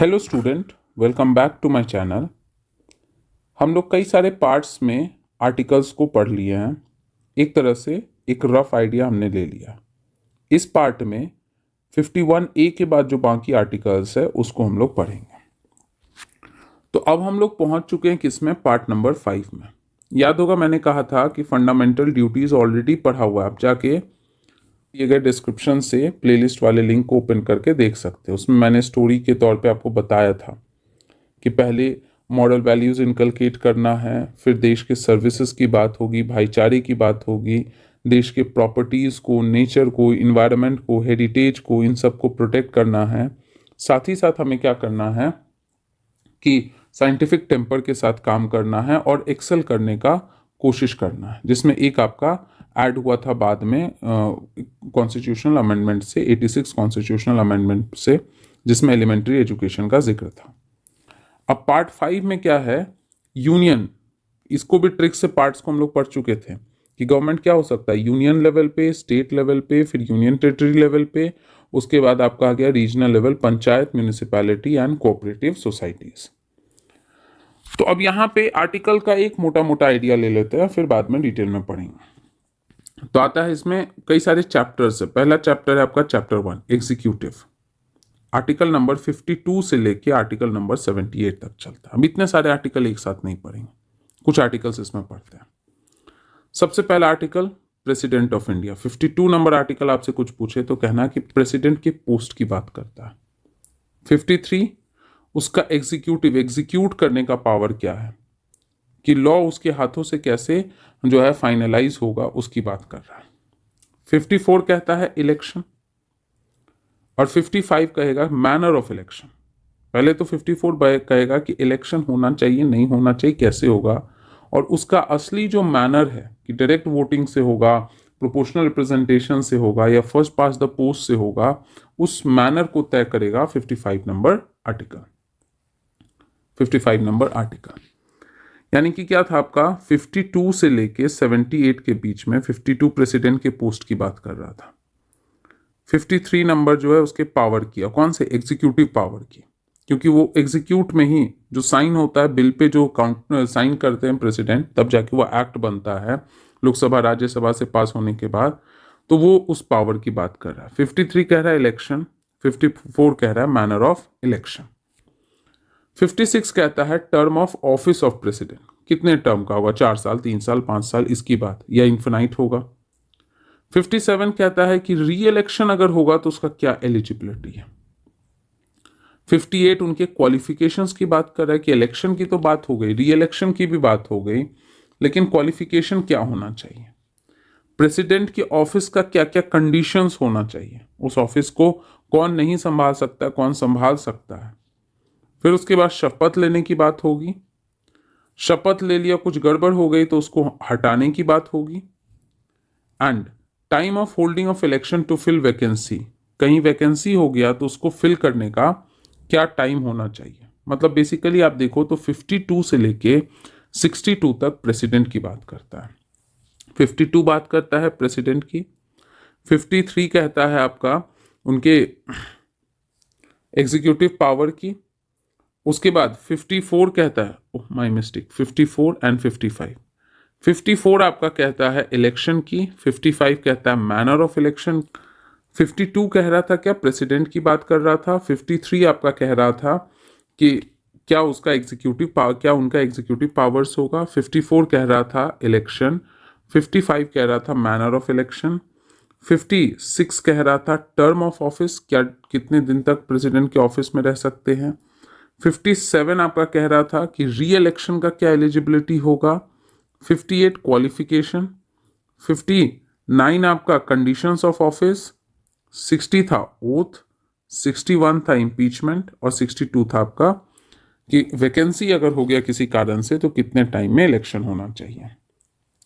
Hello student, welcome back to my channel. हम लोग कई सारे पार्ट्स में आर्टिकल्स को पढ़ लिए हैं। एक तरह से एक रफ आइडिया हमने ले लिया। इस पार्ट में 51A के बाद जो बाकी आर्टिकल्स है उसको हम लोग पढ़ेंगे। तो अब हम लोग पहुंच चुके हैं किसमें, पार्ट नंबर 5 में। याद होगा मैंने कहा था कि फंडामेंटल ड्यूटीज ऑलरेडी पढ़ा हुआ है, आप जाके दिए गए डिस्क्रिप्शन से प्लेलिस्ट वाले लिंक को ओपन करके देख सकते हैं। उसमें मैंने स्टोरी के तौर पे आपको बताया था कि पहले मॉरल वैल्यूज़ इनकलकेट करना है, फिर देश के सर्विसेज की बात होगी, भाईचारे की बात होगी, देश के प्रॉपर्टीज़ को, नेचर को, इन्वायरमेंट को, हेरिटेज को, इन सब को प्रोटेक्ट करना है। साथ ही साथ हमें क्या करना है कि साइंटिफिक टेम्पर के साथ काम करना है और एक्सेल करने का कोशिश करना है, जिसमें एक आपका ऐड हुआ था बाद में कॉन्स्टिट्यूशनल अमेंडमेंट से, 86 कॉन्स्टिट्यूशनल अमेंडमेंट से, जिसमें एलिमेंट्री एजुकेशन का जिक्र था। अब पार्ट 5 में क्या है, यूनियन। इसको भी ट्रिक से पार्ट्स को हम लोग पढ़ चुके थे कि गवर्नमेंट क्या हो सकता है, यूनियन लेवल पे, स्टेट लेवल पे, फिर यूनियन टेरिटरी लेवल पे, उसके बाद आपका आ गया regional level, panchayat, municipality and cooperative societies. तो अब यहाँ पे आर्टिकल का एक मोटा मोटा आइडिया ले लेते हैं, फिर बाद में डिटेल में पढ़ेंगे। तो आता है इसमें कई सारे चैप्टर्स है। पहला चैप्टर है आपका चैप्टर 1 एग्जीक्यूटिव। आर्टिकल नंबर 52 से लेके आर्टिकल नंबर 78 तक चलता है। अब इतने सारे आर्टिकल एक साथ नहीं पढ़ेंगे, कुछ आर्टिकल्स इसमें पढ़ते हैं। सबसे पहला article president of India. 52 number article आपसे कुछ पूछे तो कहना कि प्रेसिडेंट की पोस्ट की बात करता है। 53 उसका एग्जीक्यूटिव, एग्जीक्यूट करने का पावर क्या है, कि लॉ उसके हाथों से कैसे जो है फाइनलाइज होगा, उसकी बात कर रहा है। 54 कहता है इलेक्शन, और 55 कहेगा मैनर ऑफ इलेक्शन। पहले तो 54 कहेगा कि इलेक्शन होना चाहिए, नहीं होना चाहिए, कैसे होगा, और उसका असली जो मैनर है कि डायरेक्ट वोटिंग से होगा, प्रोपोर्शनल रिप्रेजेंटेशन से होगा, या फर्स्ट पास द पोस्ट से होगा, उस मैनर को तय करेगा 55 नंबर आर्टिकल। 55 नंबर आर्टिकल यानी कि क्या था आपका, 52 से लेके 78 के बीच में 52 प्रेसिडेंट के पोस्ट की बात कर रहा था। 53 नंबर जो है उसके पावर की, कौन से, एग्जीक्यूटिव पावर की, क्योंकि वो एग्जीक्यूट में ही जो साइन होता है बिल पे, जो काउंट साइन करते हैं प्रेसिडेंट, तब जाके वो एक्ट बनता है लोकसभा राज्यसभा से पास होने के बाद, तो वो उस पावर की बात कर रहा है। 53 कह रहा है इलेक्शन, 54 कह रहा है मैनर ऑफ इलेक्शन। 56 कहता है term of office of president, कितने टर्म का होगा, 4 साल, 3 साल, 5 साल, इसकी बात, या इन्फिनाइट होगा। 57 कहता है कि री इलेक्शन अगर होगा तो उसका क्या एलिजिबिलिटी है। 58 उनके क्वालिफिकेशंस की बात कर रहा है कि इलेक्शन की तो बात हो गई, री इलेक्शन की भी बात हो गई, लेकिन क्वालिफिकेशन क्या होना चाहिए, प्रेसिडेंट के ऑफिस का क्या क्या कंडीशंस होना चाहिए, उस ऑफिस को कौन नहीं संभाल सकता, कौन संभाल सकता है। फिर उसके बाद शपथ लेने की बात होगी, शपथ ले लिया, कुछ गड़बड़ हो गई तो उसको हटाने की बात होगी। And time of holding of election to fill vacancy, कहीं वैकेंसी हो गया तो उसको फिल करने का क्या टाइम होना चाहिए। मतलब बेसिकली आप देखो तो 52 से लेके 62 तक प्रेसिडेंट की बात करता है। 52 बात करता है प्रेसिडेंट की, 53 कहता है आपका उनके एग्जीक्यूटिव पावर की, उसके बाद 54 कहता है, ओह माय मिस्टेक, 54 एंड 55। 54 आपका कहता है इलेक्शन की, 55 कहता है मैनर ऑफ इलेक्शन। 52 कह रहा था क्या, प्रेसिडेंट की बात कर रहा था। 53 आपका कह रहा था कि क्या उसका एग्जीक्यूटिव पावर, क्या उनका एग्जीक्यूटिव पावर्स होगा। 54 कह रहा था इलेक्शन, 55 कह रहा था मैनर ऑफ इलेक्शन। 56 कह रहा था टर्म ऑफ ऑफिस, क्या कितने दिन तक प्रेसिडेंट के ऑफिस में रह सकते हैं। 57 आपका कह रहा था कि री इलेक्शन का क्या एलिजिबिलिटी होगा। 58 क्वालिफिकेशन, 59 आपका कंडीशंस ऑफ ऑफिस, 60 था ओथ, 61 था इम्पीचमेंट, और 62 था आपका कि वैकेंसी अगर हो गया किसी कारण से तो कितने टाइम में इलेक्शन होना चाहिए।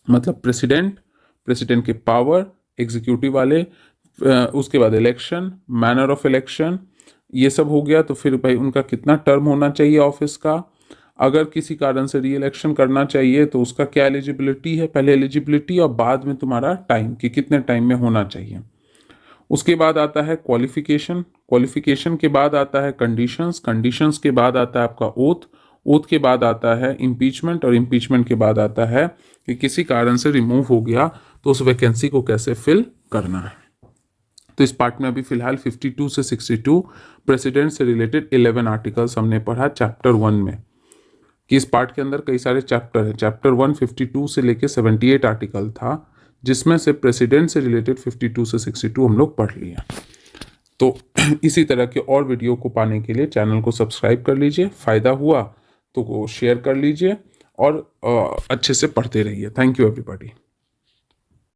मतलब प्रेसिडेंट के पावर, एग्जीक्यूटिव वाले, उसके बाद इलेक्शन, मैनर ऑफ इलेक्शन, ये सब हो गया। तो फिर भाई उनका कितना टर्म होना चाहिए ऑफिस का, अगर किसी कारण से री इलेक्शन करना चाहिए तो उसका क्या एलिजिबिलिटी है, पहले एलिजिबिलिटी और बाद में तुम्हारा टाइम कि कितने टाइम में होना चाहिए। उसके बाद आता है क्वालिफिकेशन, क्वालिफिकेशन के बाद आता है कंडीशंस, कंडीशंस के बाद आता है आपका ओथ, ओथ के बाद आता है इम्पीचमेंट, और इम्पीचमेंट के बाद आता है कि किसी कारण से रिमूव हो गया तो उस वैकेंसी को कैसे फिल करना है। तो इस पार्ट में अभी फिलहाल 52 से 62 प्रेसिडेंट से रिलेटेड 11 आर्टिकल्स हमने पढ़ा चैप्टर 1 में, कि इस पार्ट के अंदर कई सारे चैप्टर हैं। चैप्टर 1 52 से लेके 78 आर्टिकल था, जिसमें से प्रेसिडेंट से रिलेटेड 52 से 62 हम लोग पढ़ लिए। तो इसी तरह के और वीडियो को पाने के लिए चैनल को सब्सक्राइब कर लीजिए, फ़ायदा हुआ तो शेयर कर लीजिए और अच्छे से पढ़ते रहिए। Thank you everybody.